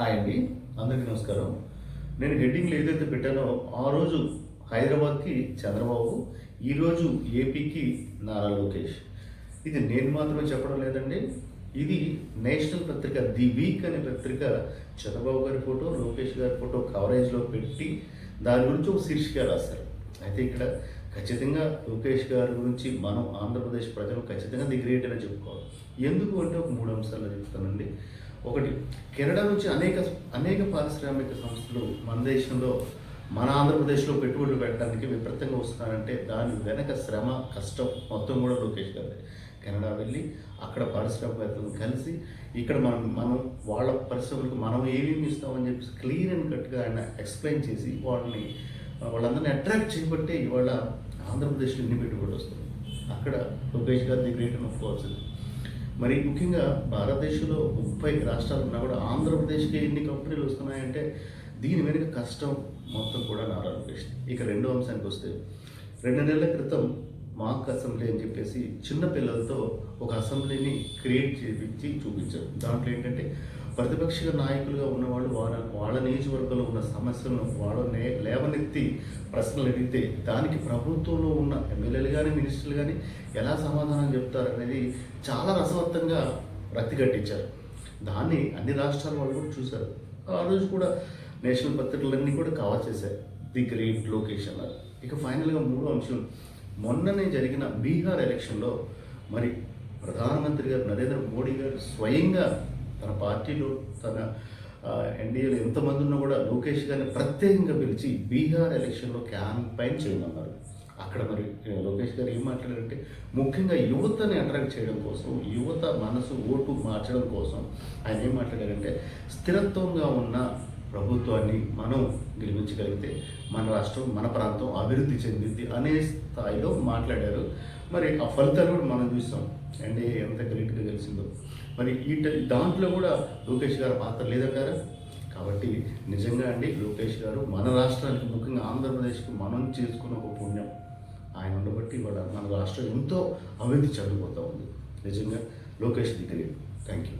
Hi అండి, అందరికీ నమస్కారం. నేను హెడ్డింగ్లో ఏదైతే పెట్టానో ఆ రోజు హైదరాబాద్కి చంద్రబాబు, ఈరోజు ఏపీకి నారా లోకేష్. ఇది నేను మాత్రమే చెప్పడం లేదండి, ఇది నేషనల్ పత్రిక ది వీక్ అనే పత్రిక చంద్రబాబు గారి ఫోటో, లోకేష్ గారి ఫోటో కవరేజ్లో పెట్టి దాని గురించి ఒక శీర్షిక రాశారు. అయితే ఇక్కడ ఖచ్చితంగా లోకేష్ గారి గురించి మనం ఆంధ్రప్రదేశ్ ప్రజలు ఖచ్చితంగా ది గ్రేట్ అని చెప్పుకోవాలి. ఎందుకు అంటే ఒక 3 అంశాలు చెప్తానండి. ఒకటి, కెనడా నుంచి అనేక పారిశ్రామిక సంస్థలు మన దేశంలో, మన ఆంధ్రప్రదేశ్లో పెట్టుబడులు పెట్టడానికి విపరీతంగా వస్తున్నారంటే దాని వెనక శ్రమ, కష్టం మొత్తం కూడా లోకేష్ గారి. కెనడా వెళ్ళి అక్కడ పారిశ్రామికవేత్తలను కలిసి ఇక్కడ మనం వాళ్ళ పరిశ్రమలకు మనం ఏమేమి ఇస్తామని చెప్పి క్లియర్ అండ్ కట్గా ఆయన ఎక్స్ప్లెయిన్ చేసి వాళ్ళందరినీ అట్రాక్ట్ చేయబట్టే ఇవాళ ఆంధ్రప్రదేశ్లో ఎన్ని పెట్టుబడులు వస్తుంది. అక్కడ లోకేష్ గారి ది గ్రేట్ అని ఒప్పుకోవాల్సింది. మరి ముఖ్యంగా భారతదేశంలో 30 రాష్ట్రాలు ఉన్నా కూడా ఆంధ్రప్రదేశ్కి ఎన్ని కంపెనీలు వస్తున్నాయంటే దీని వెనుక కష్టం మొత్తం కూడా నారా లోకేష్. ఇక రెండో అంశానికి వస్తే, 2 నెలల క్రితం మాక్ అసెంబ్లీ అని చెప్పేసి చిన్న పిల్లలతో ఒక అసెంబ్లీని క్రియేట్ చేయించి చూపించారు. దాంట్లో ఏంటంటే ప్రతిపక్ష నాయకులుగా ఉన్నవాళ్ళు వాళ్ళ నియోజకవర్గంలో ఉన్న సమస్యలను లేవనెత్తి ప్రశ్నలు అడిగితే దానికి ప్రభుత్వంలో ఉన్న ఎమ్మెల్యేలు కానీ మినిస్టర్లు కానీ ఎలా సమాధానం చెప్తారనేది చాలా రసవత్తంగా రక్తి కట్టించారు. దాన్ని అన్ని రాష్ట్రాల వాళ్ళు కూడా చూశారు. ఆ రోజు కూడా నేషనల్ పత్రికలన్నీ కూడా కవర్ చేశాయి ది గ్రేట్ లోకేష్ అన్నారు. ఇక ఫైనల్గా 3వ అంశం, మొన్ననే జరిగిన బీహార్ ఎలక్షన్లో మరి ప్రధానమంత్రి గారు నరేంద్ర మోడీ గారు స్వయంగా తన పార్టీలో తన ఎన్డీఏలో ఎంతమంది ఉన్నా కూడా లోకేష్ గారిని ప్రత్యేకంగా పిలిచి బీహార్ ఎలక్షన్లో క్యాంపెయిన్ చేయమన్నారు. అక్కడ మరి లోకేష్ గారు ఏం మాట్లాడారంటే ముఖ్యంగా యువతని అట్రాక్ట్ చేయడం కోసం, యువత మనసు ఓటు మార్చడం కోసం ఆయన ఏం మాట్లాడారంటే స్థిరత్వంగా ఉన్న ప్రభుత్వాన్ని మనం గెలిపించగలిగితే మన రాష్ట్రం, మన ప్రాంతం అభివృద్ధి చెందింది అనే స్థాయిలో మాట్లాడారు. మరి ఆ ఫలితాలు కూడా మనం చూస్తాం, ఎన్డీఏ ఎంత గ్రేట్గా గెలిచిందో. మరి దాంట్లో కూడా లోకేష్ గారు పాత్ర లేదంటారా? కాబట్టి నిజంగా అండి లోకేష్ గారు మన రాష్ట్రానికి, ముఖ్యంగా ఆంధ్రప్రదేశ్కి మనం చేసుకున్న ఒక పుణ్యం. ఆయన ఉండబట్టి మన రాష్ట్రం ఎంతో అభివృద్ధి చెందిపోతూ ఉంది. నిజంగా Lokesh the great. Thank you.